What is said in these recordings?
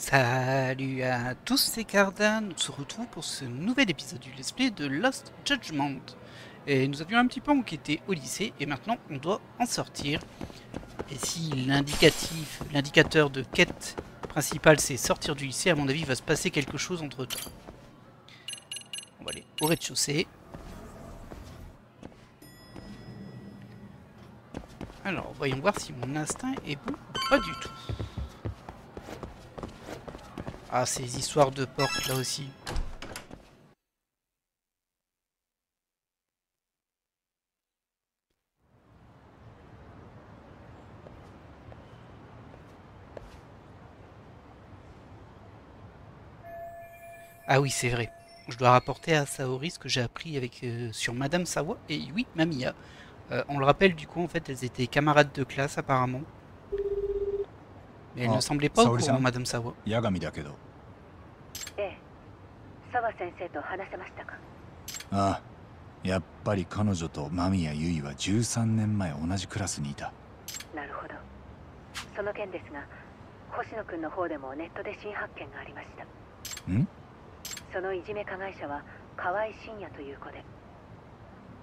Salut à tous, c'est Cardan. On se retrouve pour ce nouvel épisode du Let's Play de Lost Judgment. Et nous avions un petit peu enquêté au lycée et maintenant on doit en sortir. Et si l'indicateur de quête principale c'est sortir du lycée, à mon avis il va se passer quelque chose entre temps. On va aller au rez-de-chaussée. Alors voyons voir si mon instinct est bon ou pas du tout. Ah, ces histoires de portes là aussi. Ah oui, c'est vrai. Je dois rapporter à Saori ce que j'ai appris sur Madame Sawa et oui, Mamiya. On le rappelle du coup, en fait, elles étaient camarades de classe apparemment. Mais elles ne semblaient pas au courant, Madame Sawa. 八神だけど。ええ、澤先生と話せましたか？ああ、やっぱり彼女と間宮結衣は13年前同じクラスにいた。なるほど。その件ですが、星野くんの方でもネットで新発見がありました。ん？そのいじめ加害者は河合真也という子で、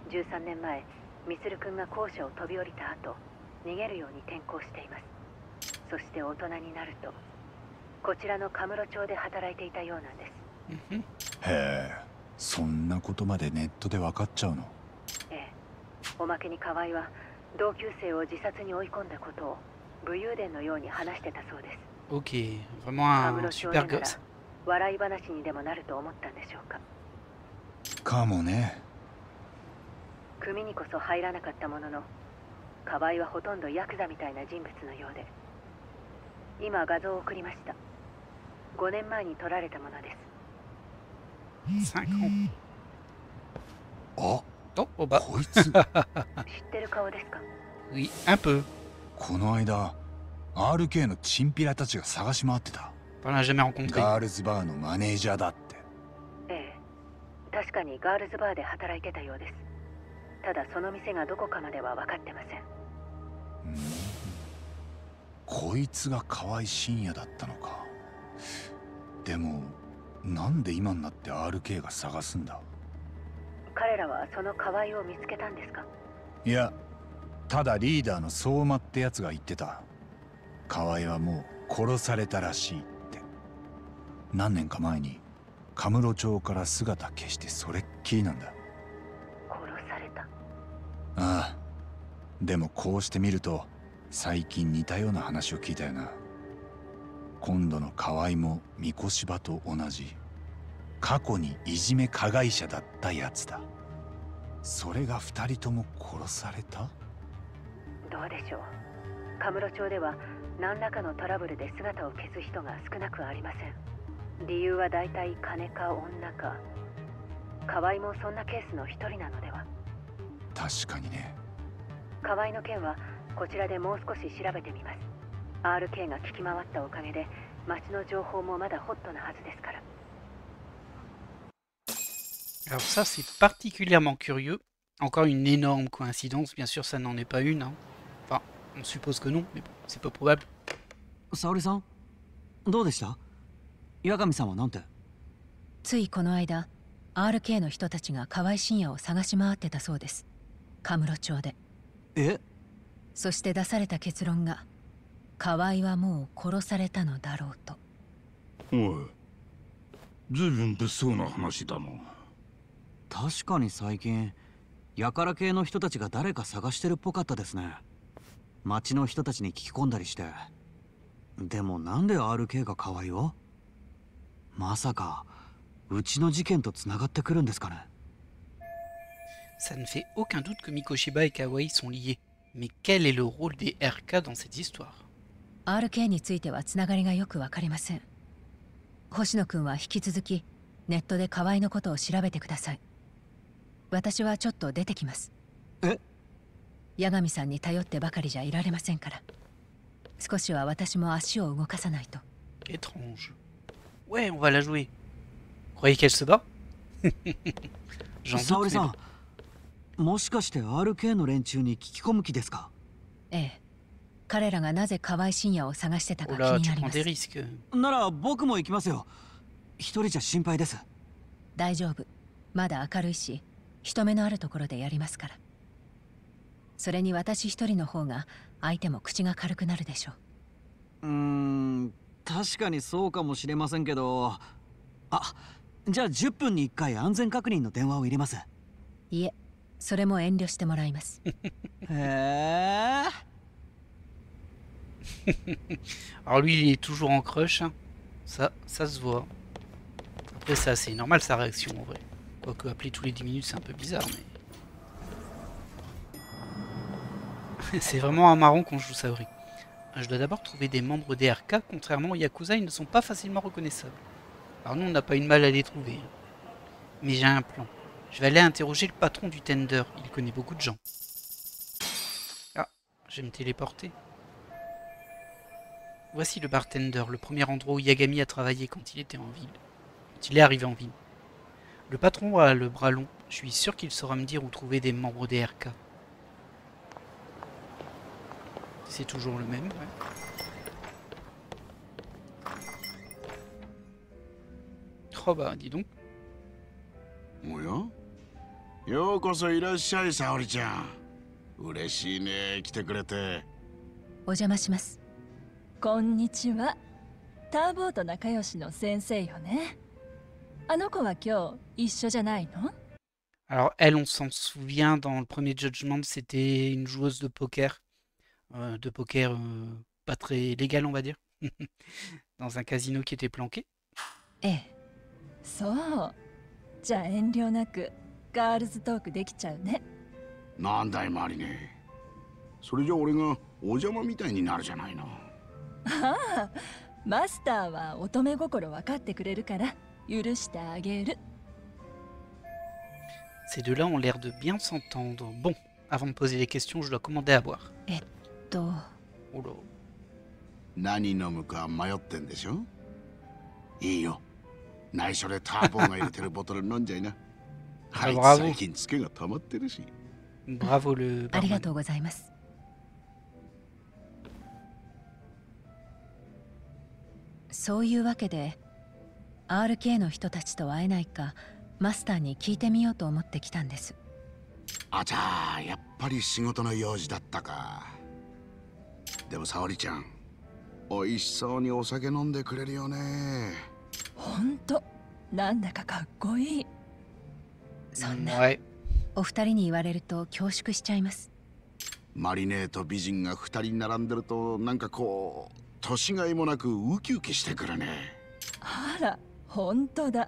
13年前、みつるくんが校舎を飛び降りた後、逃げるように転校しています。そして大人になると、こちらのカムロ町で働いていたようなんです。へえ、そんなことまでネットで分かっちゃうの？ええ、おまけに河合は同級生を自殺に追い込んだことを武勇伝のように話してたそうです。Ok, vraiment un super gosse. 笑い話にでもなると思ったんでしょうか。かもね。組にこそ入らなかったものの、河合はほとんどヤクザみたいな人物のようで、今画像を送りました。5年前に撮られたものです。5 ans. あ、Oh, bah. こいつ。知ってる顔ですか？ Oui, un peu. この間 RK のチンピラたちが探し回ってた。On l'a jamais rencontré. ガールズバーのマネージャーだって。ええ、確かにガールズバーで働いてたようです。ただその店がどこかまでは分かってません。こいつが河合真也だったのか。でもなんで今になって RK が探すんだ？彼らはその河合を見つけたんですか？いや、ただリーダーの相馬ってやつが言ってた。河合はもう殺されたらしいって。何年か前にカムロ町から姿消してそれっきりなんだ。殺された？ああ、でもこうして見ると最近似たような話を聞いたよな。今度の河合も三越柴と同じ過去にいじめ加害者だったやつだ。それが2人とも殺された？どうでしょう。カムロ町では何らかのトラブルで姿を消す人が少なくありません。理由は大体金か女か。河合もそんなケースの一人なのでは？確かにね。河合の件はこちらでもう少し調べてみます。 RK が聞き回ったおかげで町の情報もまだホットなはずですから。 Alors ça, c'est particulièrement curieux. Encore une énorme coïncidence. Bien sûr, ça n'en est pas une. Hein. Enfin, on suppose que non, mais bon, c'est pas probable. 沙織さん、どうでした？八神さんはなんて？ついこの間 RK の人たちが河合真也を探し回ってたそうです。カムロ町で。え？そして出された結論が河合はもう殺されたのだろうと。おい、ずいぶん物騒な話だな。確かに最近やから系の人たちが誰か探してるっぽかったですね。町の人たちに聞き込んだりして。でもなんで RK が河合を？まさかうちの事件とつながってくるんですかね。 Ça ne fait aucun doute que Mikoshiba et Kawaii sont liés. Mais quel est le rôle des RK dans cette histoire? RK についてはつながりがよくわかりません。星野くんは引き続きネットで河合のことを調べてください。私はちょっと出てきます。え？八神さんに頼ってばかりじゃいられませんから。少しは私も足を動かさないと。Étrange. Ouais, on va la jouer. Vous croyez qu'elle se bat? J'en 沙 doute, 織 mais さ bon. ん、もしかして RK の連中に聞き込む気ですか？ええ。彼らがなぜ河合信也を探してた Oh か気 là, に tu なり prends ま des す。 risques. なら僕も行きますよ。一人じゃ心配です。大丈夫。まだ明るいし、人目のあるところでやりますから。それに私一人の方が相手も口が軽くなるでしょう。確かにそうかもしれませんけど、あ、じゃあ10分に1回安全確認の電話を入れます。いえ、それも遠慮してもらいます。へえ。Alors lui, il est toujours en crush. Hein. Ça se voit. Après, ça, c'est normal sa réaction en vrai. Quoique appeler tous les 10 minutes, c'est un peu bizarre, mais. C'est vraiment un marron quand je joue Saori. Je dois d'abord trouver des membres des RK. Contrairement aux Yakuza, ils ne sont pas facilement reconnaissables. Alors nous, on n'a pas eu de mal à les trouver. Mais j'ai un plan. Je vais aller interroger le patron du Tender. Il connaît beaucoup de gens. Ah, je vais me téléporter. Voici le bartender, le premier endroit où Yagami a travaillé quand il était en ville. Quand il est arrivé en ville. Le patron a le bras long. Je suis sûr qu'il saura me dire où trouver des membres des RK. C'est toujours le même, ouais. Oh bah, dis donc. おやようこそいらっしゃい、沙織ちゃん。嬉しいね、来てくれて。お邪魔します。こんにちは。ターボーと仲良しの先生よね。あの子は今日一緒じゃないの？ Alors elle, on s'en souvient, dans le premier Judgment, c'était une joueuse de poker. Pas très légal, on va dire. Dans un casino qui était planqué. ええ。そう。じゃあ遠慮なくガールズトークできちゃうね。なんだい、マリネ。それじゃ俺がお邪魔みたいになるじゃないの。ああ、マスターは乙女心分かってくれるから許してあげる。Ces deux-là ont l'air de bien s'entendre. Bon, avant de poser les questions, je dois commander à boire. おろ。何飲むか迷ってんでしょ？いいよ。内緒でターボーが入れてるボトル飲んじゃいな。あいつ最近ツケが溜まってるし。Bravo le barman. ありがとうございます。そういうわけで RK の人たちと会えないかマスターに聞いてみようと思ってきたんです。あちゃー、やっぱり仕事の用事だったか。でも沙織ちゃん、おいしそうにお酒飲んでくれるよね。ほんと、なんだかかっこいい。そんな、Ouais. お二人に言われると恐縮しちゃいます。マリネーと美人が二人並んでるとなんかこう年がいもなくウキウキしてくるね。あら、ほんとだ。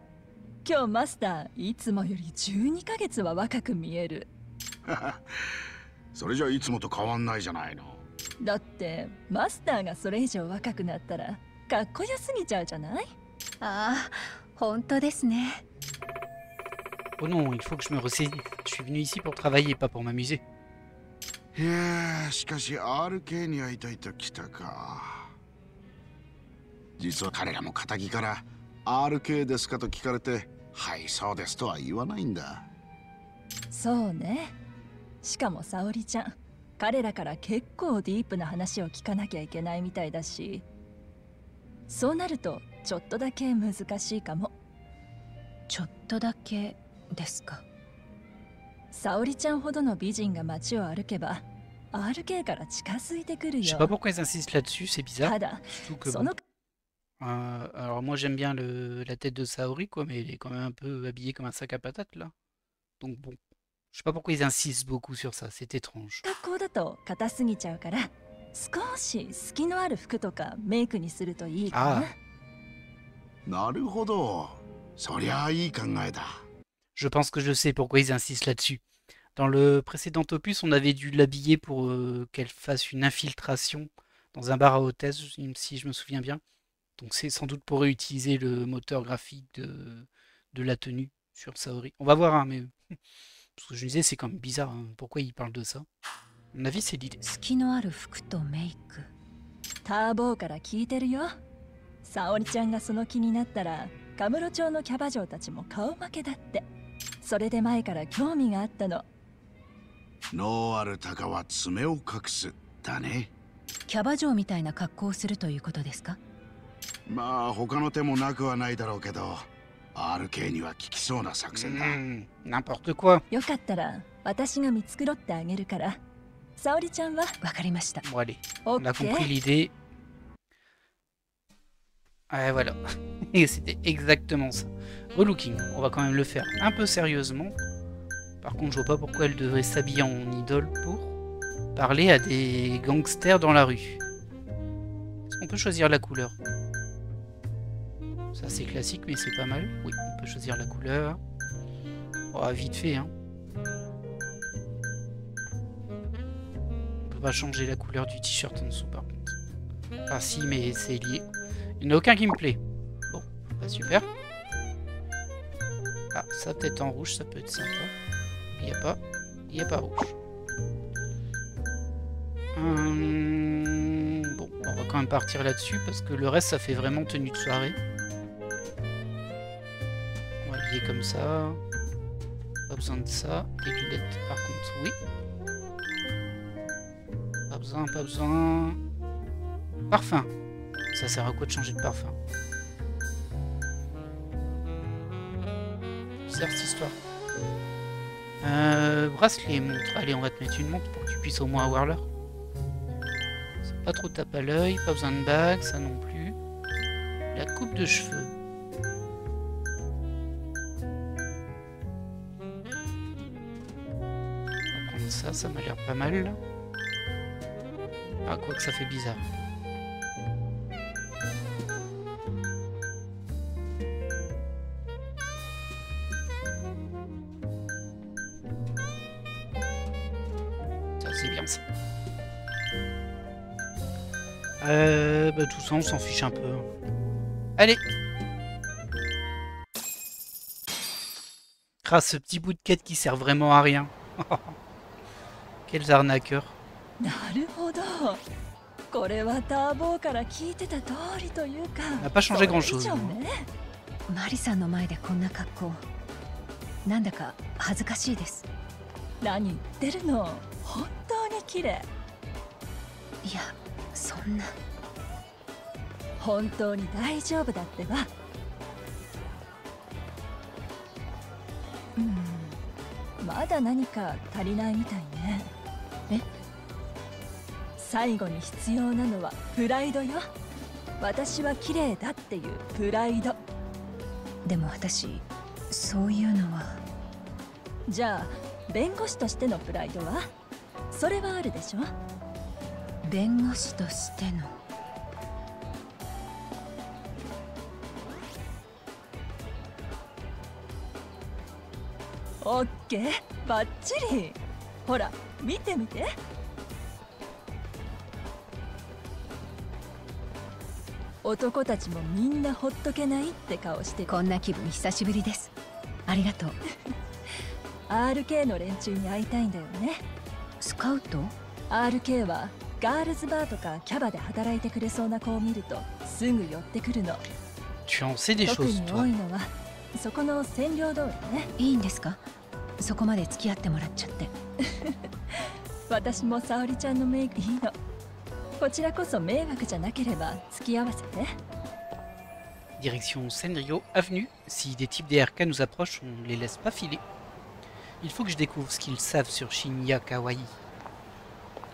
今日マスターいつもより12ヶ月は若く見える。それじゃいつもと変わんないじゃないの。だってマスターがそれ以上若くなったらかっこよすぎちゃうじゃない？ああ、本当ですね。Oh non, il faut que je me ressaisisse. Je suis venu ici pour travailler, pas pour m'amuser. へえ、しかし RK に会いたいと来たか。実は彼らも仇から RK ですかと聞かれて、はいそうですとは言わないんだ。そうね。しかも沙織ちゃん、彼らから結構ディープな話を聞かなきゃいけないみたいだし、そうなるとちょっとだけ難しいかも。ちょっとだけですか。沙織ちゃんほどの美人が街を歩けば RK から近づいてくる Je sais よ。 pas pourquoi ils insistent là-dessus, c'est bizarre. ただ、 Surtout que そ bon. の Alors moi j'aime bien la tête de Saori quoi, mais il est quand même un peu habillé comme un sac à patates là. Donc bon, je sais pas pourquoi ils insistent beaucoup sur ça, c'est étrange. 格好だと硬すぎちゃうから、少し隙のある服とかメイクにするといいかな。なるほど。そりゃあいい考えだ。Je pense que je sais pourquoi ils insistent là-dessus. Dans le précédent opus, on avait dû l'habiller pour qu'elle fasse une infiltration dans un bar à hôtesse, si je me souviens bien. Donc c'est sans doute pour réutiliser le moteur graphique de la tenue sur Saori. On va voir, hein, mais ce que je disais, c'est quand même bizarre. Hein. Pourquoi il parle de ça? À mon avis, c'est l'idée. 隙のある服とメイク。ターボーから聞いてるよ。沙織ちゃんがその気になったら、カムロ町のキャバ嬢たちも顔負けだって。それで前から興味があったの。脳ある鷹は爪を隠すだね。キャバ嬢みたいな格好をするということですか？まあ他の手もなくはないだろうけど、RK には効きそうな作戦だ。n'importe quoi. よかったら私が見繕ってあげるから。沙織ちゃんは？わかりました。Bon allez, オ on a ッケ compris ー。 l'idée. Ouais, voilà. Et c'était exactement ça. Relooking, on va quand même le faire un peu sérieusement. Par contre, je vois pas pourquoi elle devrait s'habiller en idole pour parler à des gangsters dans la rue. Est-ce qu'on peut choisir la couleur? Ça c'est classique, mais c'est pas mal. Oui, on peut choisir la couleur. Oh, vite fait, hein. On peut pas changer la couleur du t-shirt en dessous, par contre. Ah si, mais c'est lié. Il n'y en a aucun qui me plaît. Bon, bah super. Ah, ça peut-être en rouge, ça peut être sympa. Il n'y a pas rouge. Bon, on va quand même partir là-dessus parce que le reste, ça fait vraiment tenue de soirée. On va lier comme ça. Pas besoin de ça. Les lunettes, par contre, oui. Pas besoin, pas besoin. Parfum. Ça sert à quoi de changer de parfum? Bizarre cette histoire. Bracelet, montre. Allez, on va te mettre une montre pour que tu puisses au moins avoir l'heure. C'est pas trop tape à l'œil, pas besoin de bague, ça non plus. La coupe de cheveux. On va prendre ça, ça m'a l'air pas mal. Là. Ah, quoi que ça fait bizarre. C'est bien ça. Bah tout ça on s'en fiche un peu. Allez. Ah, ce petit bout de quête qui sert vraiment à rien. Quels arnaqueurs. なるほど。これはターボーから聞いてた通りというか。On n'a pas changé grand それ以 chose. 上ね。マリさんの前でこんな格好。なんだか恥ずかしいです。何言ってるの。本当に綺麗。いや、そんな。本当に大丈夫だってば。まだ何か足りないみたいね。え？最後に必要なのはプライドよ。私は綺麗だっていうプライド。でも私、そういうのは。じゃあ弁護士としてのプライドは？それはあるでしょ？弁護士としての。オッケー、バッチリ。ほら、見てみて。男たちもみんなほっとけないって顔してる。こんな気分久しぶりです。ありがとう。RK の連中に会いたいんだよね。スカウト？ RK はガールズバーとかキャバで働いてくれそうな子を見るとすぐ寄ってくるの。Tu en sais des 特 choses, に toi. 多いのはそこの占領通りね。いいんですか？そこまで付き合ってもらっちゃって。私も沙織ちゃんのメイクいいの。こちらこそ迷惑じゃなければ付き合わせて。Direction Senryo Avenue. Si des types DRK nous approchent, on les laisse pas filer. Il faut que je découvre ce qu'ils savent sur Shinya Kawaii.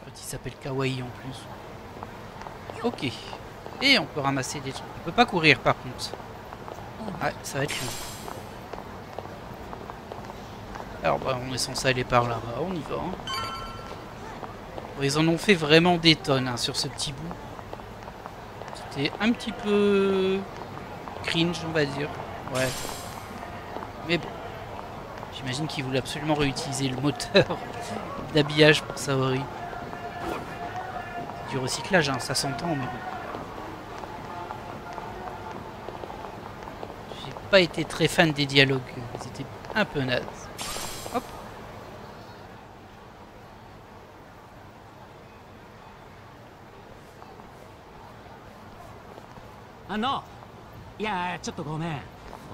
Quand il s'appelle Kawaii en plus. Ok. Et on peut ramasser des trucs. On peut pas courir par contre. Ah, ça va être long. Alors bah on est censé aller par là-bas, on y va. Hein. Bon, ils en ont fait vraiment des tonnes hein, sur ce petit bout. C'était un petit peu cringe on va dire. Ouais. Mais bon. J'imagine qu'ils voulaient absolument réutiliser le moteur d'habillage pour Saori. Du recyclage, hein, ça s'entend, mais bon. J'ai pas été très fan des dialogues, ils étaient un peu nazes. Hop. Ah いやちょっとごめん。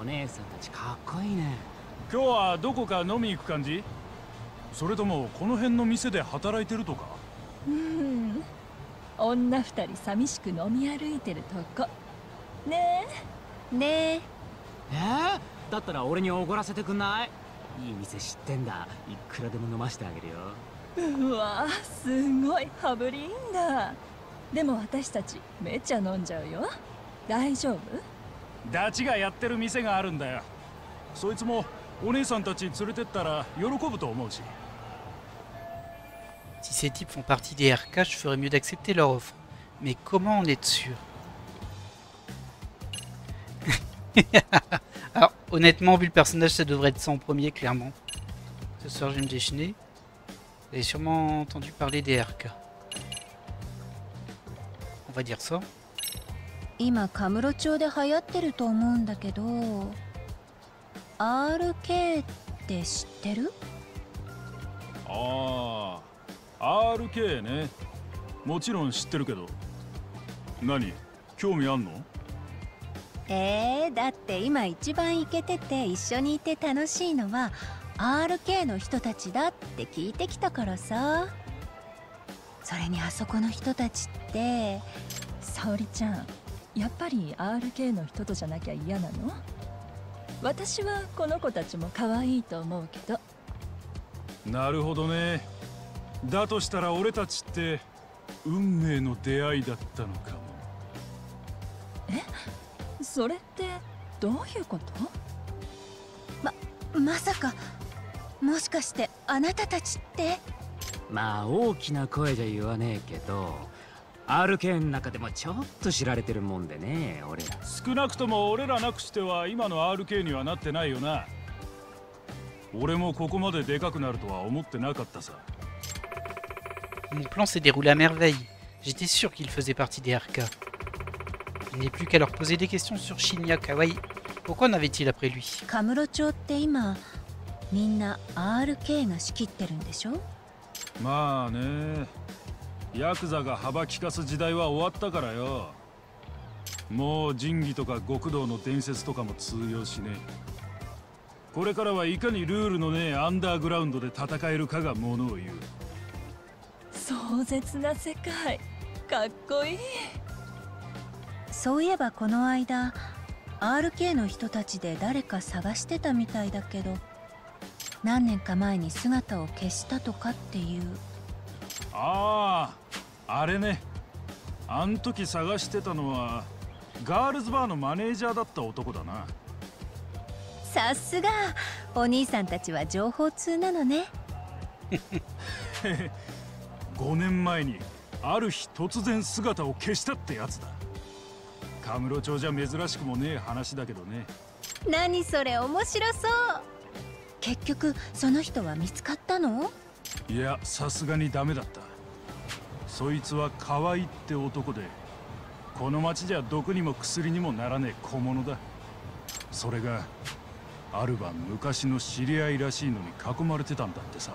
お姉さんたちかっこいいね。今日はどこか飲み行く感じ？それともこの辺の店で働いてるとか？うん。女二人寂しく飲み歩いてるとこねえねえ。だったら俺におごらせてくんない？いい店知ってんだ。いくらでも飲ましてあげるよ。うわすごい羽振りいいんだ。でも私たちめっちゃ飲んじゃうよ。大丈夫？ダチがやってる店があるんだよ。そいつもお姉さんたち連れてったら喜ぶと思うし。Si ces types font partie des RK, je ferais mieux d'accepter leur offre. Mais comment en être sûr? Alors, honnêtement, vu le personnage, ça devrait être ça en premier, clairement. Ce soir, je vais me déchaîner. Vous avez sûrement entendu parler des RK. On va dire ça. 今カムロ町で流行ってると思うんだけど、RK って知ってる？ああ、RK ね。もちろん知ってるけど。何？興味あんの？だって今一番イケてて一緒にいて楽しいのは RK の人たちだって聞いてきたからさ。それにあそこの人たちって。沙織ちゃん、やっぱり RK の人とじゃなきゃ嫌なの？私はこの子たちも可愛いと思うけど。なるほどね。だとしたら俺たちって運命の出会いだったのかも。それってどういうこと？まさかもしかしてあなたたちって。まあ大きな声じゃ言わねえけど、RK の中でもちょっと知られてるもんでね、俺ら。少なくとも俺らなくしては今の RK にはなってないよな。俺もここまででかくなるとは思ってなかったさ。Mon plan s'est déroulé à merveille. J'étais sûr qu'il faisait partie des RK. Il n'est plus qu'à leur poser des questions sur Shinya Kawai. Pourquoi en avait-il après lui? カムロ町って今みんな RK が仕切ってるんでしょ？まあね、ヤクザが幅利かす時代は終わったからよ。もう仁義とか極道の伝説とかも通用しねえ。これからはいかにルールのねえアンダーグラウンドで戦えるかがものを言う。壮絶な世界、かっこいい。そういえばこの間 RK の人たちで誰か探してたみたいだけど、何年か前に姿を消したとかっていう。ああ、あれね。あん時探してたのはガールズバーのマネージャーだった男だな。さすがお兄さんたちは情報通なのね。5年前にある日突然姿を消したってやつだ。カムロ町じゃ珍しくもねえ話だけどね。何それ面白そう。結局その人は見つかったの？いや、さすがにダメだった。そいつは河合って男で、この町じゃ毒にも薬にもならねえ小物だ。それがある晩昔の知り合いらしいのに囲まれてたんだってさ。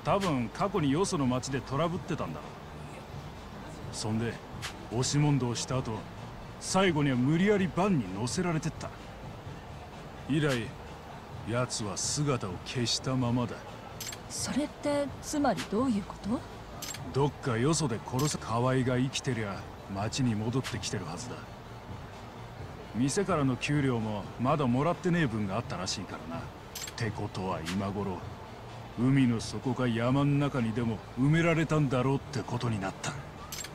多分過去によその町でトラブってたんだろう。そんで押し問答した後、最後には無理やりバンに乗せられてった。以来奴は姿を消したままだ。それってつまりどういうこと？どっかよそで殺す河合が生きてりゃ町に戻ってきてるはずだ。店からの給料もまだもらってねえ分があったらしいからな。ってことは今頃海の底か山ん中にでも埋められたんだろうってことになった。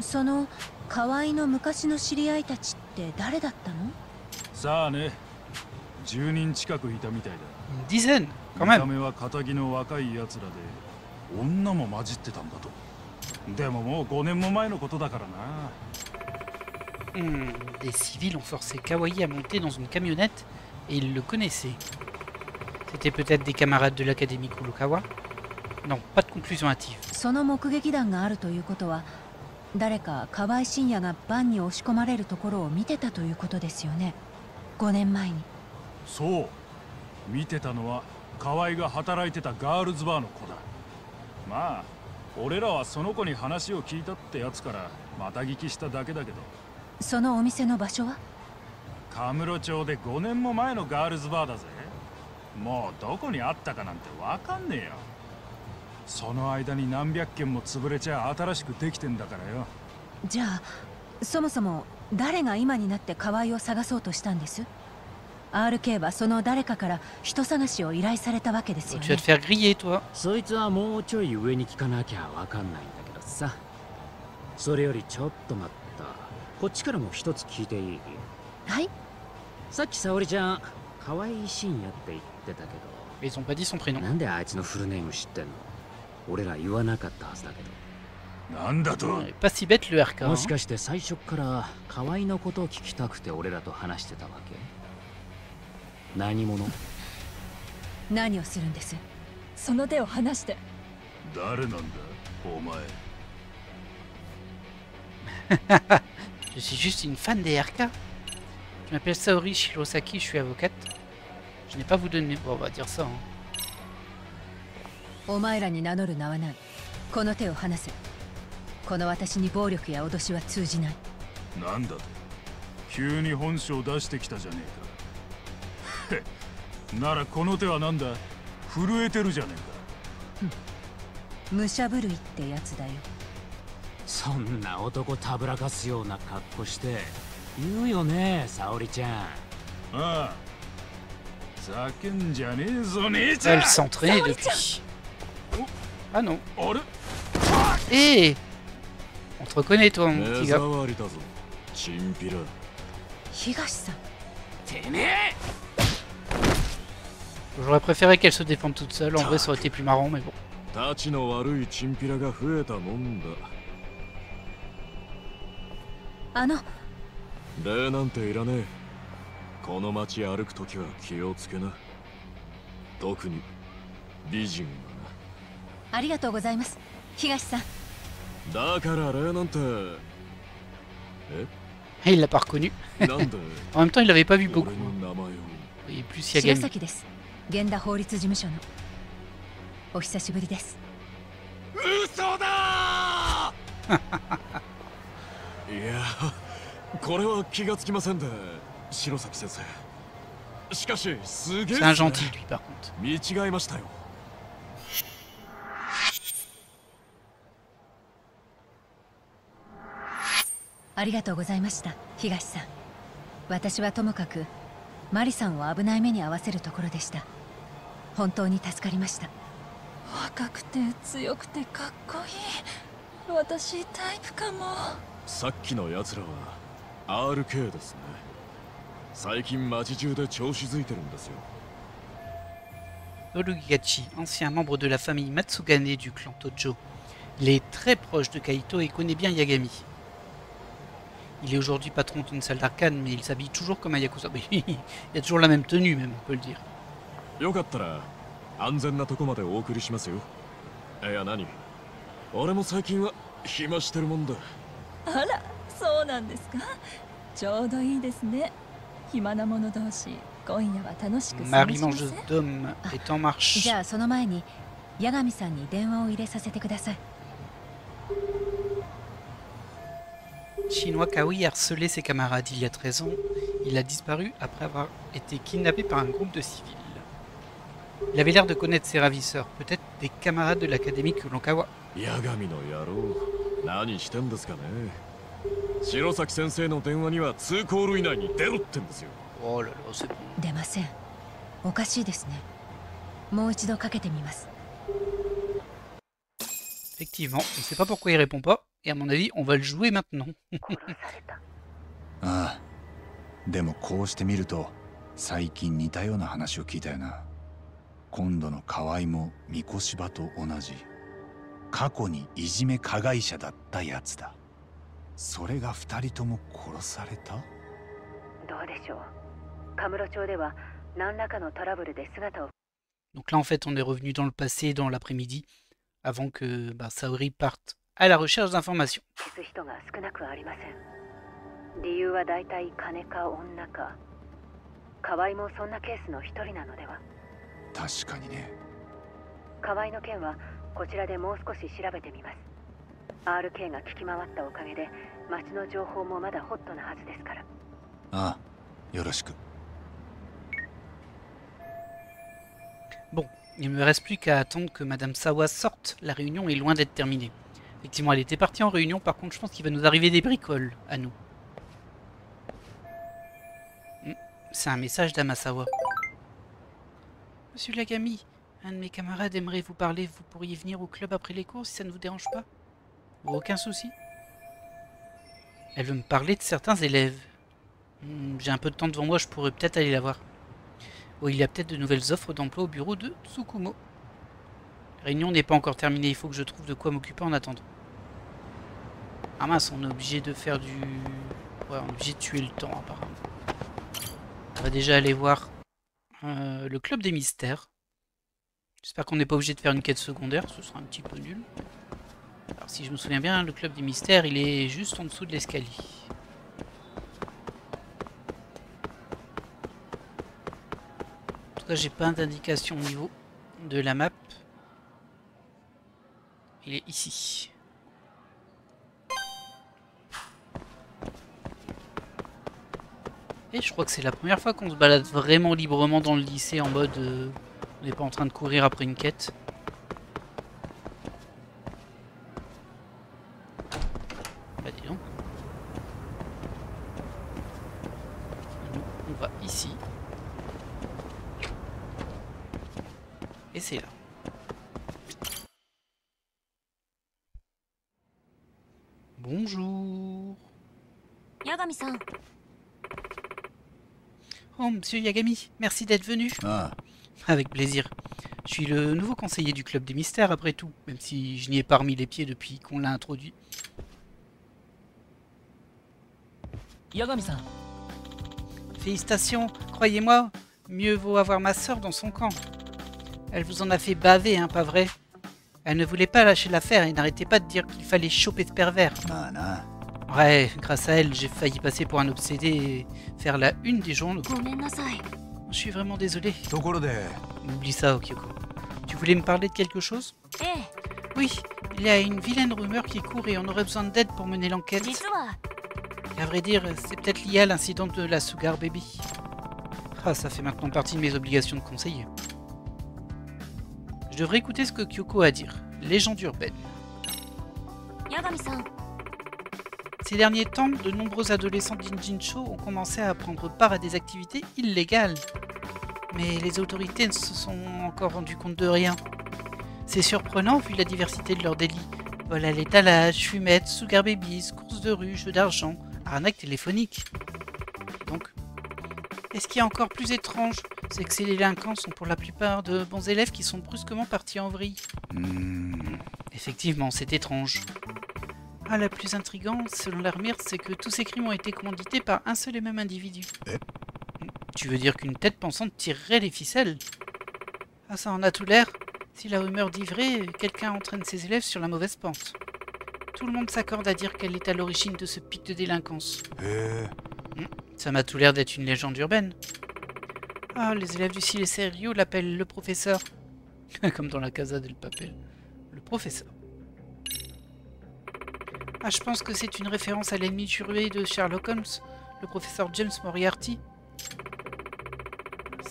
その河合の昔の知り合いたちって誰だったの？さあね、10人近くいたみたいだ。Dizaine, quand 見 même. た目は堅気の若いやつらで女も混じってたんだと。でももう5年も前のことだからな。Des civils ont forcé Kawai à monter dans une camionnette et ils le connaissaient. C'était peut-être des camarades de l'académie Kurokawa? Non, pas de conclusion hâtive. その目撃談があるということは、誰か河合信也がバンに押し込まれるところを見てたということですよね。5年前に。そう、見てたのは河合が働いてたガールズバーの子だ。まあ俺らはその子に話を聞いたってやつからまた聞きしただけだけど。そのお店の場所は？カムロ町で5年も前のガールズバーだぜ。もうどこにあったかなんてわかんねえよ。その間に何百件も潰れちゃ新しくできてんだからよ。じゃあそもそも誰が今になって河合を探そうとしたんです？ RK はその誰かから人探しを依頼されたわけですよ Tu vas ね。 te faire griller, toi. そいつはもうちょい上に聞かなきゃわかんないんだけどさ。それよりちょっと待った。こっちからも一つ聞いていい？はい。さっき沙織ちゃん、河合信也って言ってたけ Ils ont pas dit son prénom. ど、なんであいつのフルネーム知ってんの？俺ら言わなかったはずだけど。なんだと？ Ouais, pas si bête le RK. もしかして最初から河合のことを聞きたくて俺らと話してたわけ？何者？何をするんです？その手を離して。誰なんだお前。Je suis juste une fan des RK. Je m'appelle Saori Shirosaki, je suis avocate. Je n'ai pas vous donner. Bon, on va dire ça. Hein. お前らに名乗る名はない。この手を離せ。この私に暴力や脅しは通じない。なんだと？急に本性出してきたじゃねえか。ならこの手はなんだ？震えてるじゃねえか。武者震いってやつだよ。そんな男たぶらかすような格好して言うよね、沙織ちゃん。ああ。叫んじゃねえぞ姉ちゃん。 Elle s'entraînait depuis. Ah non. あれ？ Eh On te reconnaît, toi, mon petit gars. チンピラ。東さん。てめえ！ J'aurais préféré qu'elle se défende toute seule. En vrai, ça aurait été plus marrant, mais bon. たちの悪いチンピラが増えたもんだ。礼なんていらねえ。この街歩くときは気をつけな。特に美人はありがとうございます、東さん。な。だから礼なんて。Il l'a pas reconnu. なんで En même temps, il l'avait pas vu beaucoup. 俺の名前を。 Et plus 白 Yagami. 崎です。源田法律事務所の。お久しぶりです。嘘だいや、これは気がつきませんで、白崎先生。しかし、すげえ。 C'est un gentil, lui, par contre. 見違えましたよ。ありがとうございました、東さん。私はともかくマリさんを危ない目に遭わせるところでした。本当に助かりました。若くて強くてかっこいい。私タイプかも。さっきのやつらは RK ですね。最近街中で調子づいてるんですよ。 Olugachi, ancien membre de la famille Matsugane du clan Tojo. Il est très proche de Kaito et connaît bien Yagami. Il est aujourd'hui patron d'une salle d'arcade, mais il s'habille toujours comme un yakuza. Il a toujours la même tenue, même, on peut le dire. よかったら安全なとこまでお送りしますよ。いや、何？俺も最近は暇してるもんだ。あら、そうなんですか。ちょうどいいですね。暇な者同士、今夜は楽しく過ご Marie しま mangeuse せん？ d'homme est en marche. じゃあその前に八神さんに電話を入れさせてください。 Chinois Kawi a harcelé ses camarades il y a 13 ans. Il a disparu après avoir été kidnappé par un groupe de civils. Il avait l'air de connaître ses ravisseurs, peut-être des camarades de l'académie Kuronkawa. 八神の野郎、何してんですかね。白崎先生の電話には2コール以内に出ろってんですよ。 Oh là là, c'est bon. 出ません。おかしいですね。もう一度かけてみます。 Effectivement, on ne sait pas pourquoi il répond pas. Et à mon avis, on va le jouer maintenant. ああ、でもこうしてみると最近似たような話を聞いたよな。今度の河合も三越柴と同じ過去にいじめ加害者だったやつだ。それが2人とも殺された？どうでしょう。カムロ町では何らかのトラブルで姿を。 Donc là, en fait, on est revenu dans le passé, dans l'après-midi, avant que Saori parte à la recherche d'informations. 消す人が少なくありません。理由は大体金か女か。河合もそんなケースの一人なのでは。確かにね。河合の件はこちらでもう少し調べてみます。RK が聞き回ったおかげで町の情報もまだホットなはずですから。ああ、よろしく。Bon, il ne me reste plus qu'à attendre que Madame Sawa sorte. La réunion est loin d'être terminée. Effectivement, elle était partie en réunion. Par contre, je pense qu'il va nous arriver des bricoles à nous. C'est un message d'Amasawa. Monsieur Lagami, un de mes camarades aimerait vous parler. Vous pourriez venir au club après les cours si ça ne vous dérange pas? Aucun souci. Elle veut me parler de certains élèves. J'ai un peu de temps devant moi, je pourrais peut-être aller la voir. Oh, il y a peut-être de nouvelles offres d'emploi au bureau de Tsukumo. La réunion n'est pas encore terminée, il faut que je trouve de quoi m'occuper en attendant. Ah mince, on est obligé de faire du... Ouais, on est obligé de tuer le temps apparemment. On va déjà aller voir le club des mystères. J'espère qu'on n'est pas obligé de faire une quête secondaire, ce sera un petit peu nul. Alors si je me souviens bien, le club des mystères, il est juste en dessous de l'escalier. En tout cas, j'ai pas d'indication au niveau de la map. Il est ici. Et je crois que c'est la première fois qu'on se balade vraiment librement dans le lycée en mode on n'est pas en train de courir après une quête. Bah dis donc. Nous, on va ici. Et c'est là. Bonjour. Yagami-san. Oh, monsieur Yagami, merci d'être venu. Ah, Avec plaisir. Je suis le nouveau conseiller du club des mystères après tout, même si je n'y ai pas remis les pieds depuis qu'on l'a introduit. Yagami-san. Félicitations, croyez-moi, mieux vaut avoir ma sœur dans son camp. Elle vous en a fait baver, hein, pas vrai? Elle ne voulait pas lâcher l'affaire et n'arrêtait pas de dire qu'il fallait choper ce pervers. Mana. Ouais, grâce à elle, j'ai failli passer pour un obsédé et faire la une des journaux. Je suis vraiment désolé. ところで、 Oublie ça, Okyoko. Tu voulais me parler de quelque chose? Oui, il y a une vilaine rumeur qui court et on aurait besoin d'aide pour mener l'enquête. Et à vrai dire, c'est peut-être lié à l'incident de la Sugar Baby. Ah, ça fait maintenant partie de mes obligations de conseiller. Je devrais écouter ce que Kyoko a à dire. Légende urbaine. Yagami-san. Ces derniers temps, de nombreux adolescents d'Injinsho ont commencé à prendre part à des activités illégales. Mais les autorités ne se sont encore rendues compte de rien. C'est surprenant vu la diversité de leurs délits. Vol à l'étalage, fumettes, sugar babies, courses de rue, jeux d'argent, arnaques téléphoniques. Donc, et ce qui est encore plus étrange, c'est que ces délinquants sont pour la plupart de bons élèves qui sont brusquement partis en vrille. Effectivement, c'est étrange. Ah, la plus intrigante, selon l'armure, c'est que tous ces crimes ont été commandités par un seul et même individu. Tu veux dire qu'une tête pensante tirerait les ficelles? Ah, ça en a tout l'air. Si la rumeur dit vrai, quelqu'un entraîne ses élèves sur la mauvaise pente. Tout le monde s'accorde à dire qu'elle est à l'origine de ce pic de délinquance. Ça m'a tout l'air d'être une légende urbaine. Ah, les élèves du Cile Serio l'appellent le professeur. Comme dans la Casa del Papel. Le professeur. Ah, je pense que c'est une référence à l'ennemi juré de Sherlock Holmes, le professeur James Moriarty.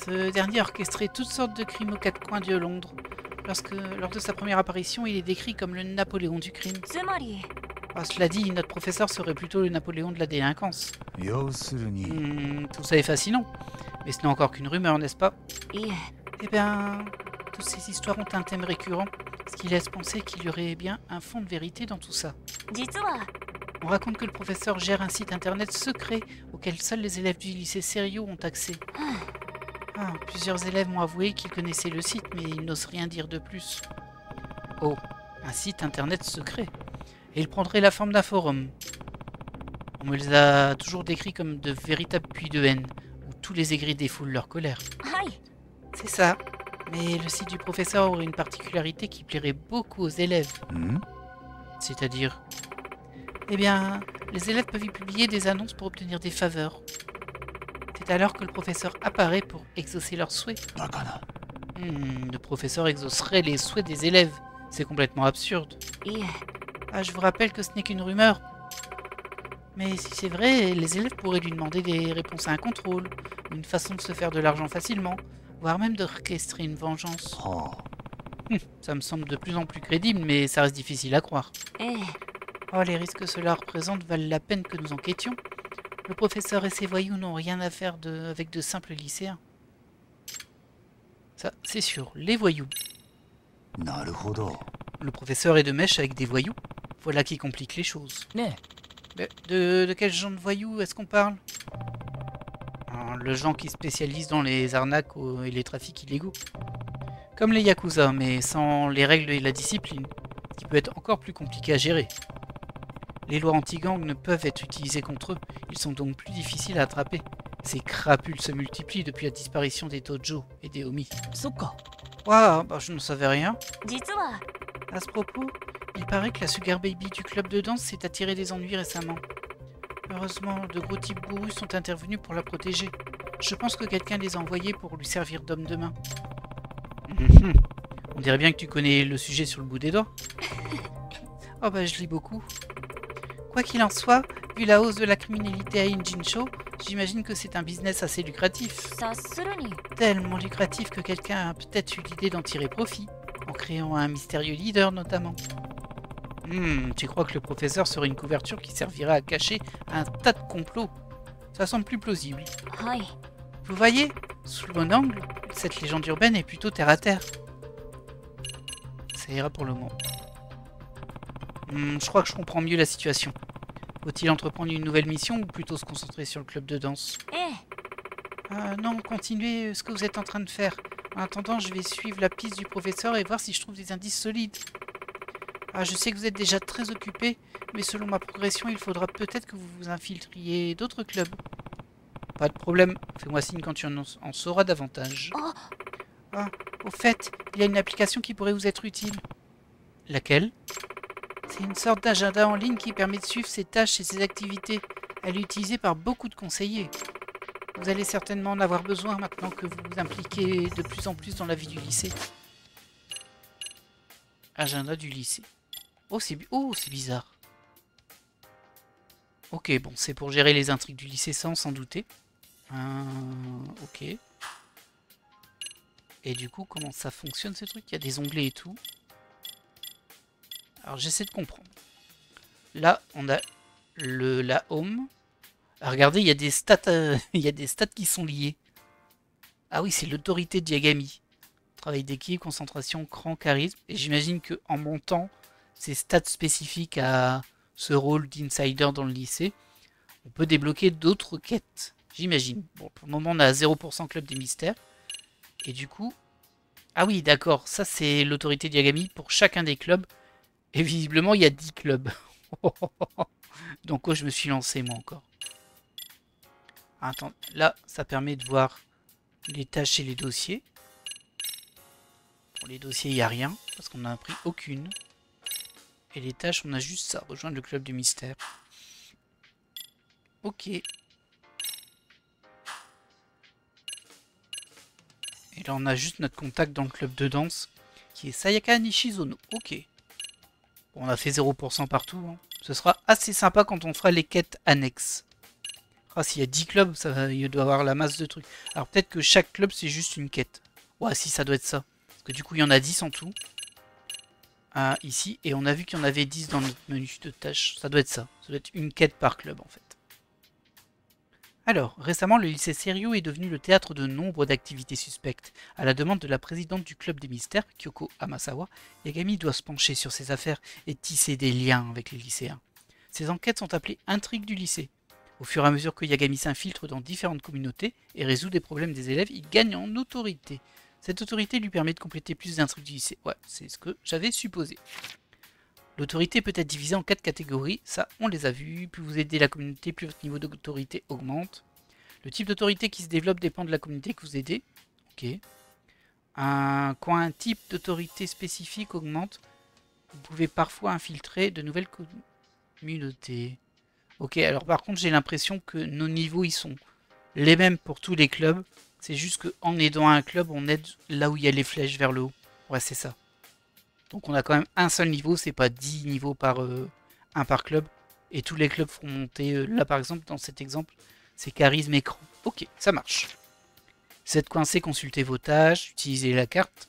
Ce dernier a orchestré toutes sortes de crimes aux quatre coins de Londres. Lors de sa première apparition, il est décrit comme le Napoléon du crime. Ah, cela dit, notre professeur serait plutôt le Napoléon de la délinquance. Tout ça est fascinant, mais ce n'est encore qu'une rumeur, n'est-ce pas? Eh bien, toutes ces histoires ont un thème récurrent, ce qui laisse penser qu'il y aurait bien un fond de vérité dans tout ça. On raconte que le professeur gère un site internet secret auquel seuls les élèves du lycée Serio ont accès. Ah, plusieurs élèves m'ont avoué qu'ils connaissaient le site, mais ils n'osent rien dire de plus. Oh, un site internet secret. Et il prendrait la forme d'un forum. On me les a toujours décrits comme de véritables puits de haine, où tous les aigris défoulent leur colère. C'est ça. Mais le site du professeur aurait une particularité qui plairait beaucoup aux élèves. C'est-à-dire... Eh bien, les élèves peuvent y publier des annonces pour obtenir des faveurs. C'est alors que le professeur apparaît pour exaucer leurs souhaits. Le professeur exaucerait les souhaits des élèves. C'est complètement absurde. Ah, je vous rappelle que ce n'est qu'une rumeur. Mais si c'est vrai, les élèves pourraient lui demander des réponses à un contrôle, ou une façon de se faire de l'argent facilement, voire même d'orchestrer une vengeance.はÇa me semble de plus en plus crédible, mais ça reste difficile à croire. ええ Oh, les risques que cela représente valent la peine que nous enquêtions. Le professeur et ses voyous n'ont rien à faire avec de simples lycéens. Ça, c'est sûr, les voyous. あ、なるほど。 Le professeur est de mèche avec des voyous. Voilà qui complique les choses. ね De quel genre de voyous est-ce qu'on parle? Le genre qui spécialise dans les arnaques et les trafics illégaux. Comme les Yakuza, mais sans les règles et la discipline, ce qui peut être encore plus compliqué à gérer. Les lois anti-gang ne peuvent être utilisées contre eux, ils sont donc plus difficiles à attraper. Ces crapules se multiplient depuis la disparition des Tojo et des Omi. えそっか Waouh, bah je ne savais rien. 実は À ce propos, il paraît que la Sugar Baby du club de danse s'est attirée des ennuis récemment. Heureusement, de gros types gourus sont intervenus pour la protéger. Je pense que quelqu'un les a envoyés pour lui servir d'homme de main. On dirait bien que tu connais le sujet sur le bout des doigts. Oh bah je lis beaucoup. Quoi qu'il en soit, vu la hausse de la criminalité à Injinsho, j'imagine que c'est un business assez lucratif. 察するに Tellement lucratif que quelqu'un a peut-être eu l'idée d'en tirer profit, en créant un mystérieux leader notamment. Tu crois que le professeur serait une couverture qui servirait à cacher un tas de complots? Ça semble plus plausible. はい Vous voyez, sous le bon angle, cette légende urbaine est plutôt terre à terre. Ça ira pour le moment. Je crois que je comprends mieux la situation. Faut-il entreprendre une nouvelle mission ou plutôt se concentrer sur le club de danse? ええ Non, continuez ce que vous êtes en train de faire. En attendant, je vais suivre la piste du professeur et voir si je trouve des indices solides. Je sais que vous êtes déjà très occupé, mais selon ma progression, il faudra peut-être que vous vous infiltriez d'autres clubs. Pas de problème, fais-moi signe quand tu en sauras davantage. Au fait, il y a une application qui pourrait vous être utile. Laquelle? C'est une sorte d'agenda en ligne qui permet de suivre ses tâches et ses activités. Elle est utilisée par beaucoup de conseillers. Vous allez certainement en avoir besoin maintenant que vous vous impliquez de plus en plus dans la vie du lycée. Agenda du lycée. Oh, c'est bizarre. Ok, bon, c'est pour gérer les intrigues du lycée sans douter. Ok. Et du coup, comment ça fonctionne ces trucs? Il y a des onglets et tout. Alors, j'essaie de comprendre. Là, on a la home. Regardez, il y a des stats, il y a des stats qui sont liés. Ah oui, c'est l'autorité de Yagami. Travail d'équipe, concentration, cran, charisme. Et j'imagine qu'en montant ces stats spécifiques à ce rôle d'insider dans le lycée, on peut débloquer d'autres quêtes. J'imagine. Bon, pour le moment, on a 0% club des mystères. Et du coup... Ah oui, d'accord. Ça, c'est l'autorité de Yagami pour chacun des clubs. Et visiblement, il y a 10 clubs. Donc, oh, je me suis lancé, moi, encore. Attends, là, ça permet de voir les tâches et les dossiers. Pour les dossiers, il n'y a rien, parce qu'on n'a pris aucune. Et les tâches, on a juste ça, rejoindre le club du mystère. Ok. Et là, on a juste notre contact dans le club de danse, qui est Sayaka Nishizono. Ok. Bon, on a fait 0% partout. Hein. Ce sera assez sympa quand on fera les quêtes annexes. Ah, s'il y a 10 clubs, il doit y avoir la masse de trucs. Alors peut-être que chaque club, c'est juste une quête. Ouais, si, ça doit être ça. Parce que du coup, il y en a 10 en tout. Ici. Et on a vu qu'il y en avait 10 dans notre menu de tâches. Ça doit être ça. Ça doit être une quête par club, en fait. Alors, récemment, le lycée Seiryo est devenu le théâtre de nombre d'activités suspectes. À la demande de la présidente du club des mystères, Kyoko Amasawa, Yagami doit se pencher sur ses affaires et tisser des liens avec les lycéens. Ces enquêtes sont appelées intrigues du lycée. Au fur et à mesure que Yagami s'infiltre dans différentes communautés et résout des problèmes des élèves, il gagne en autorité. Cette autorité lui permet de compléter plus d'intrigues du lycée. Ouais, c'est ce que j'avais supposé. L'autorité peut être divisée en 4 catégories, ça on les a vus. Plus vous aidez la communauté, plus votre niveau d'autorité augmente. Le type d'autorité qui se développe dépend de la communauté que vous aidez. Ok. Quand un type d'autorité spécifique augmente, vous pouvez parfois infiltrer de nouvelles communautés. Ok, alors par contre j'ai l'impression que nos niveaux ils sont les mêmes pour tous les clubs. C'est juste qu'en aidant un club, on aide là où il y a les flèches vers le haut. Ouais, c'est ça. Donc on a quand même un seul niveau, c'est pas 10 niveaux par un par club. Et tous les clubs feront monter, là par exemple, dans cet exemple, c'est charisme écran. Ok, ça marche. Si vous êtes coincé, consultez vos tâches, utilisez la carte.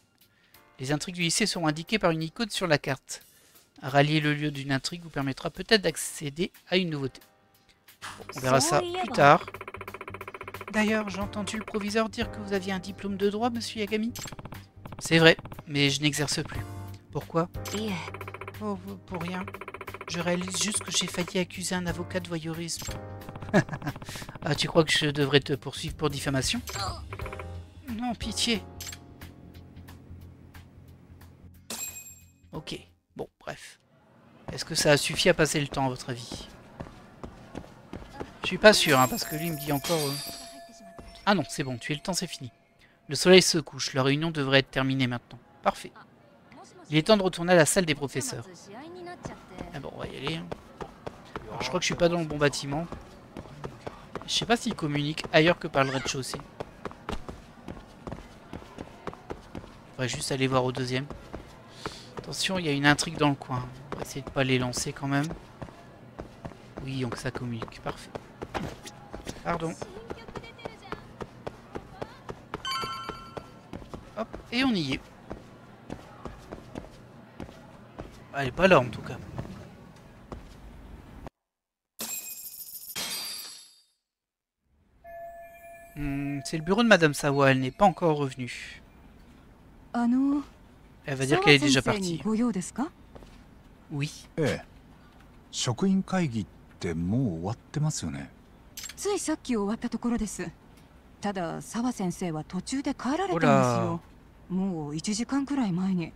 Les intrigues du lycée seront indiquées par une icône sur la carte. Rallier le lieu d'une intrigue vous permettra peut-être d'accéder à une nouveauté. Bon, on verra ça plus tard. D'ailleurs, j'ai entendu le proviseur dire que vous aviez un diplôme de droit, monsieur Yagami. C'est vrai, mais je n'exerce plus. Pourquoi? Oh, pour rien. Je réalise juste que j'ai failli accuser un avocat de voyeurisme. Ah, tu crois que je devrais te poursuivre pour diffamation? Non, pitié. Ok, bon, bref. Est-ce que ça a suffi à passer le temps, à votre avis? Je suis pas sûr, hein, parce que lui me dit encore... Ah non, c'est bon, tuer le temps, c'est fini. Le soleil se couche, la réunion devrait être terminée maintenant. Parfait. Il est temps de retourner à la salle des professeurs. Ah bon, on va y aller. Alors, je crois que je suis pas dans le bon bâtiment. Je sais pas s'il communique ailleurs que par le rez-de-chaussée. On va juste aller voir au deuxième. Attention, il y a une intrigue dans le coin. On va essayer de pas les lancer quand même. Oui, donc ça communique. Parfait. Pardon. Hop, et on y est. Elle est pas là en tout cas. C'est le bureau de Madame Sawa, elle n'est pas encore revenue. Elle va dire qu'elle est déjà partie. Oui. ええ。職員会議ってもう終わってますよね。ついさっき終わったところです。ただ澤先生は途中で帰られたんですよ。もう1時間くらい前に。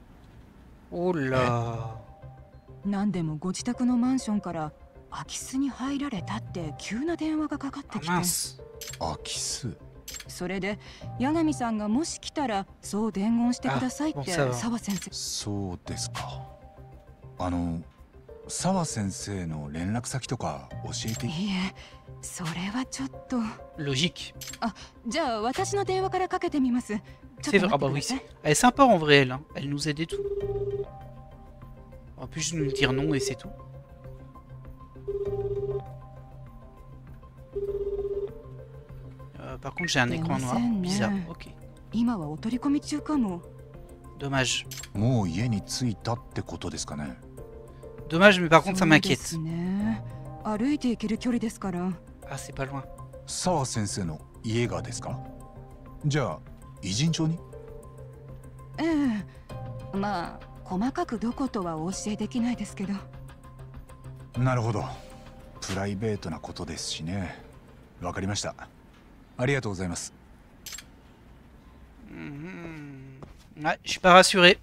おら。何でもご自宅のマンションから空き巣に入られたって急な電話がかかってきて。空き巣。それで八神さんがもし来たらそう伝言してくださいって澤先生。そうですか。澤先生の連絡先とか教えて。いいえ、それはちょっと。Logique. あ、じゃあ私の電話からかけてみます。C'est vrai, ah bah oui, elle est sympa en vrai elle, hein. Elle nous aide et tout. On va plus juste nous dire non et c'est tout. Par contre j'ai un écran noir, bizarre, ok. Dommage. もう家に着いたってことですかね。Dommage, mais par contre ça m'inquiète. Ah, c'est pas loin. 澤先生の家がですか？じゃあ偉人町に？ええ、まあ細かくどことはお教えできないですけど。なるほど。プライベートなことですしね。わかりました。ありがとうございます。Ouais, je suis pas rassuré.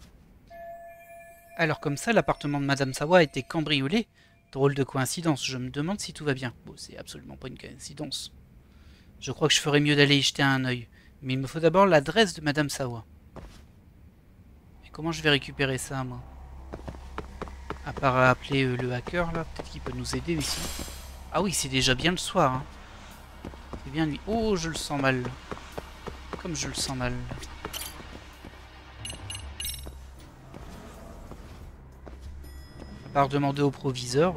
Alors comme ça, l'appartement de Madame Sawa a été cambriolé. Drôle de coïncidence, je me demande si tout va bien. Bon, c'est absolument pas une coïncidence. Je crois que je ferais mieux d'aller y jeter un œil. Mais il me faut d'abord l'adresse de Madame Sawa. Et comment je vais récupérer ça, moi? À part appeler le hacker, là, peut-être qu'il peut nous aider ici. Ah oui, c'est déjà bien le soir. Hein. C'est bien lui. Oh, je le sens mal. Comme je le sens mal. À part demander au proviseur,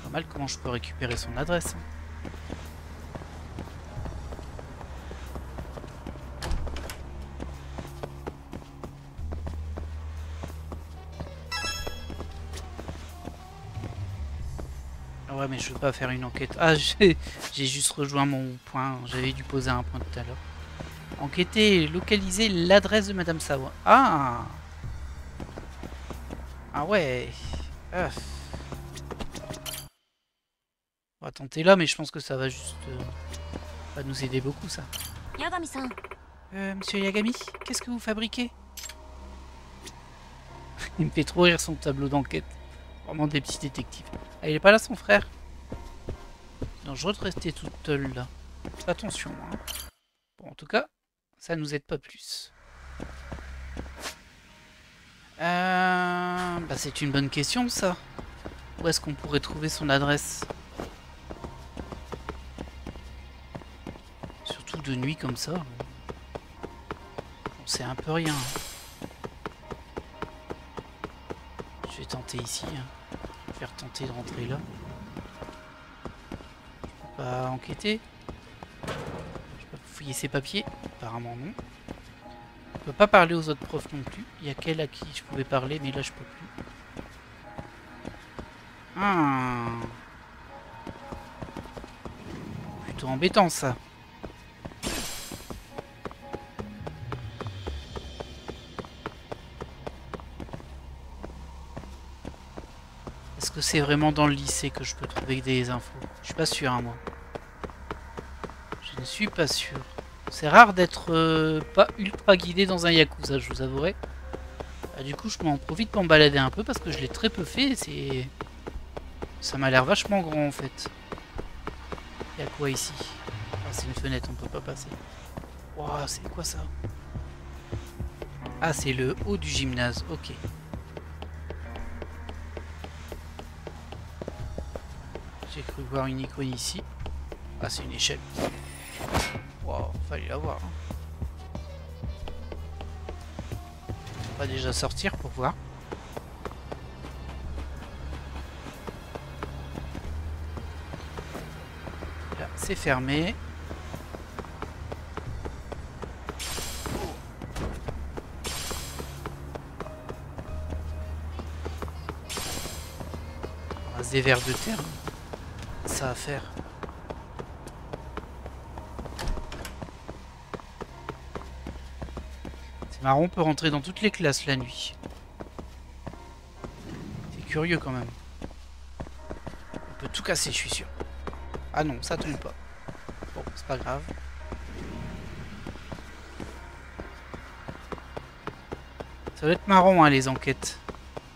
pas mal comment je peux récupérer son adresse. Ah ouais, mais je veux pas faire une enquête. Ah, j'ai juste rejoint mon point. J'avais dû poser un point tout à l'heure. Enquêter et localiser l'adresse de Madame Sawa. Ah! Ah ouais. On va tenter là, mais je pense que ça va juste va nous aider beaucoup, ça. Yagami-san. Monsieur Yagami, qu'est-ce que vous fabriquez? Il me fait trop rire son tableau d'enquête. Vraiment des petits détectives. Ah, il est pas là, son frère? Dangereux de rester toute seule là. Attention, hein. Bon, en tout cas, ça nous aide pas plus. Bah c'est une bonne question ça. Où est-ce qu'on pourrait trouver son adresse? Surtout de nuit comme ça. On sait un peu rien. Je vais tenter ici. Hein. Je vais faire tenter de rentrer là. Je peux pas enquêter. Je peux pas fouiller ses papiers? Apparemment non. Je peux pas parler aux autres profs non plus. Il y a qu'elle à qui je pouvais parler, mais là je peux plus. Ah. Plutôt embêtant ça. Est-ce que c'est vraiment dans le lycée que je peux trouver des infos? Je suis pas sûr, hein, moi. Je ne suis pas sûr. C'est rare d'être pas ultra guidé dans un Yakuza, je vous avouerai. Bah, du coup, je m'en profite pour me balader un peu parce que je l'ai très peu fait. Et ça m'a l'air vachement grand en fait. Il y a quoi ici? Ah, c'est une fenêtre, on peut pas passer. Waouh, c'est quoi ça? Ah, c'est le haut du gymnase, ok. J'ai cru voir une icône ici. Ah, c'est une échelle. Waouh, fallait la voir. Hein. On va déjà sortir pour voir. Là, c'est fermé. On rase des vers de terre. Ça à faire. C'est marrant, on peut rentrer dans toutes les classes la nuit. C'est curieux quand même. On peut tout casser, je suis sûr. Ah non, ça tombe pas. Bon, c'est pas grave. Ça doit être marrant, hein, les enquêtes.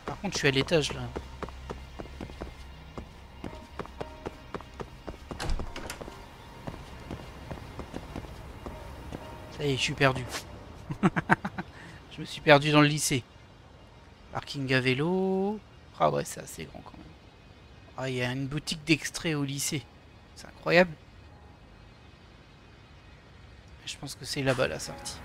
Par contre, je suis à l'étage là. Ça y est, je suis perdu. Je me suis perdu dans le lycée. Parking à vélo. Ah ouais, c'est assez grand quand même. Ah, il y a une boutique d'extraits au lycée. C'est incroyable. Je pense que c'est là-bas la sortie.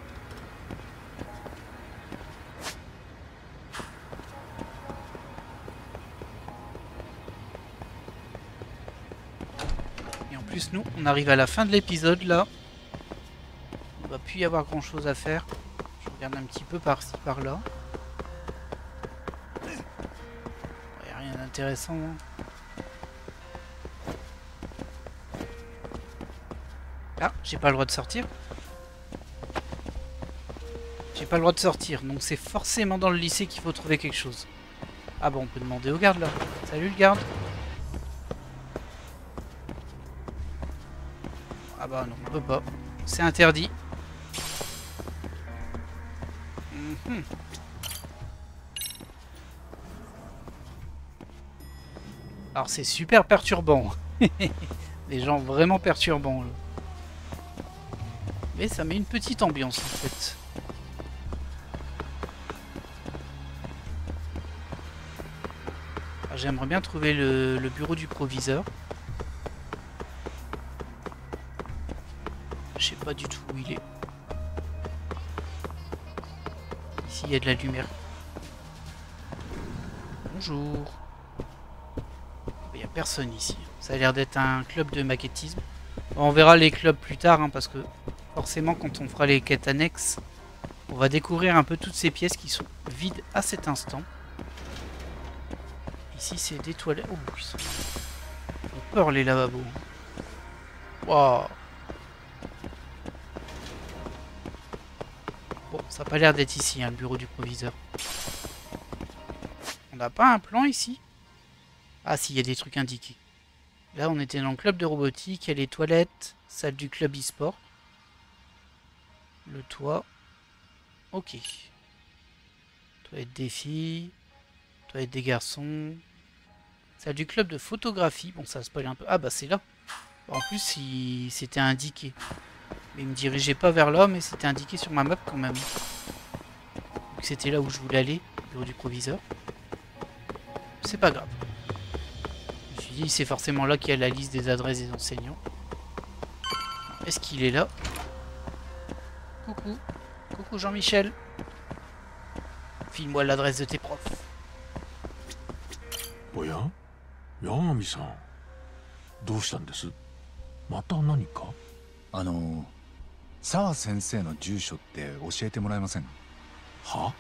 Et en plus, nous, on arrive à la fin de l'épisode là. Il ne va plus y avoir grand chose à faire. Je regarde un petit peu par-ci par-là. Il n'y a rien d'intéressant. Hein. Ah, j'ai pas le droit de sortir. J'ai pas le droit de sortir, donc c'est forcément dans le lycée qu'il faut trouver quelque chose. Ah bon, on peut demander au garde là. Salut le garde. Ah bah non, on peut pas. C'est interdit. Alors c'est super perturbant. Des gens vraiment perturbants là. Mais ça met une petite ambiance en fait. J'aimerais bien trouver le bureau du proviseur. Je sais pas du tout où il est. Ici il y a de la lumière. Bonjour. Il n'y a personne ici. Ça a l'air d'être un club de maquettisme. Bon, on verra les clubs plus tard hein, parce que forcément quand on fera les quêtes annexes, on va découvrir un peu toutes ces pièces qui sont vides à cet instant. Ici c'est des toilettes. Oh, ils sont... Ils ont peur les lavabos. Waouh. Bon, ça n'a pas l'air d'être ici, hein, le bureau du proviseur. On n'a pas un plan ici? Ah si, il y a des trucs indiqués. Là, on était dans le club de robotique, il y a les toilettes, salle du club e-sport. Le toit. Ok. Toilette des filles. Toilette des garçons. Salle du club de photographie. Bon, ça spoil un peu. Ah bah c'est là. En plus, c'était indiqué. Mais il me dirigeait pas vers là, mais c'était indiqué sur ma map quand même. C'était là où je voulais aller, le bureau du proviseur. C'est pas grave. Je me suis dit, c'est forcément là qu'il y a la liste des adresses des enseignants. Est-ce qu'il est là? Coucou. Coucou Jean-Michel. File-moi l'adresse de tes profs. Oya, Yagami-san, どうしたんです？また何か？沢先生の住所って教えてもらえません？は？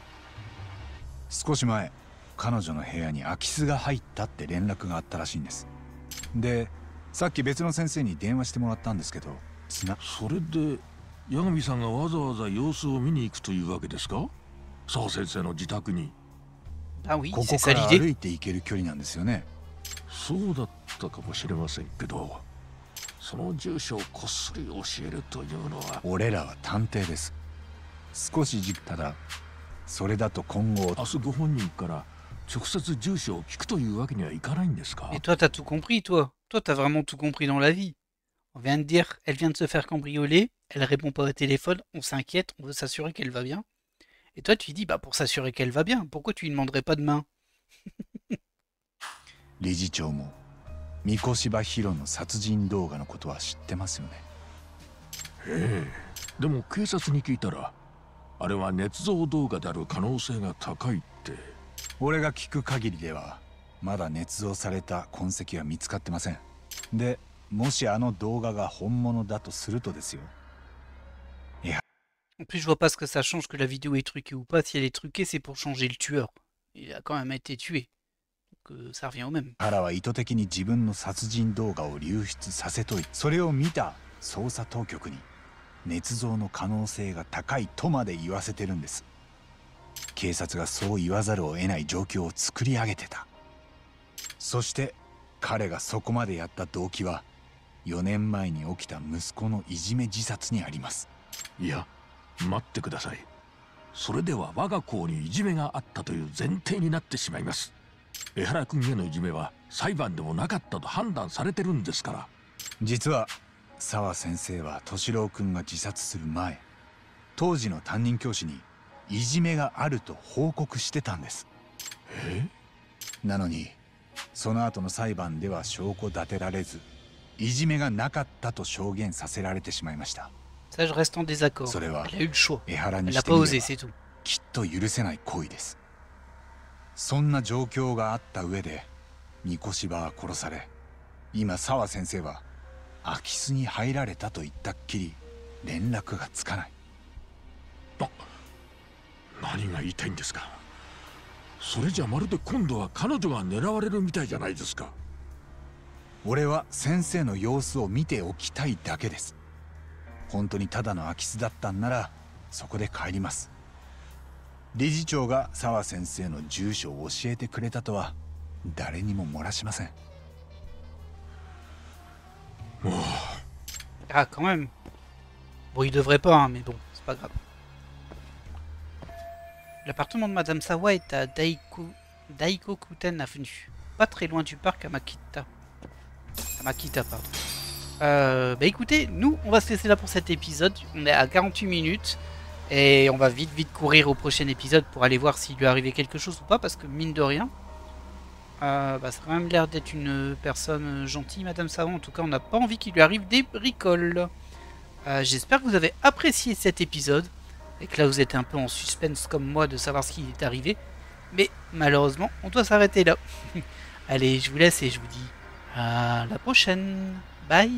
少し前彼女の部屋に空き巣が入ったって連絡があったらしいんです。でさっき別の先生に電話してもらったんですけど、それで八神さんがわざわざ様子を見に行くというわけですか？沢先生の自宅に。ここから歩いて行ける距離なんですよね。そうだったかもしれませんけど、その住所をこっそり教えるというのは。俺らは探偵です。少しただそれだと今後明日ご本人から直接住所を聞くというわけにはいかないんですか？ Et toi, t'as tout compris, toi. Toi, t'as vraiment tout compris dans la vie. On vient de dire, elle vient de se faire cambrioler, elle répond pas au téléphone, on s'inquiète, on veut s'assurer qu'elle va bien. Et toi, tu lui dis, bah pour s'assurer qu'elle va bien, pourquoi tu lui demanderais pas demain? 理事長も三越柴弘の殺人動画のことは知ってますよね。ええ、でも警察に聞いたらあれは捏造動画である可能性が高いって。俺が聞く限りではまだ捏造された痕跡は見つかってません。でもしあの動画が本物だとするとですよ。En plus, je vois pas ce que ça change que la vidéo est truquée ou pas. Si elle est truquée, c'est pour changer le tueur. Il a quand même été tué. Donc ça revient au même. 原は意図的に自分の殺人動画を流出させといて、それを見た捜査当局に捏造の可能性が高いとまで言わせてるんです。警察がそう言わざるを得ない状況を作り上げてた。そして彼がそこまでやった動機は4年前に起きた息子のいじめ自殺にあります。いや待ってください。それでは我が校にいじめがあったという前提になってしまいます。江原君へのいじめは裁判でもなかったと判断されてるんですから。実は沢先生は敏郎君が自殺する前、当時の担任教師にいじめがあると報告してたんです。なのにその後の裁判では証拠立てられず、いじめがなかったと証言させられてしまいました。Ça, je reste en désaccord. それは Elle a eu le choix. 江原に Elle し a て pas み osé, れ c'est ば tout. きっと許せない行為です。そんな状況があった上で三越柴は殺され、今沢先生は空き巣に入られたと言ったっきり連絡がつかない。何が言いたいんですか？それじゃまるで今度は彼女が狙われるみたいじゃないですか。俺は先生の様子を見ておきたいだけです。本当にただの空き巣だったんならそこで帰ります。理事長が沢先生の住所を教えてくれたとは誰にも漏らしません。Ah, quand même. Bon, il devrait pas, hein, mais bon, c'est pas grave. L'appartement de Madame Sawa est à Daikokuten Avenue, pas très loin du parc Amakita. Amakita, pardon. Bah écoutez, nous, on va se laisser là pour cet épisode. On est à 48 minutes. Et on va vite courir au prochain épisode pour aller voir s'il lui est arrivé quelque chose ou pas. Parce que mine de rien, bah, ça a quand même l'air d'être une personne gentille, Madame Sawa. En tout cas, on n'a pas envie qu'il lui arrive des bricoles. J'espère que vous avez apprécié cet épisode. Et que là, vous êtes un peu en suspense comme moi de savoir ce qui est arrivé. Mais malheureusement, on doit s'arrêter là. Allez, je vous laisse et je vous dis à la prochaine. Bye.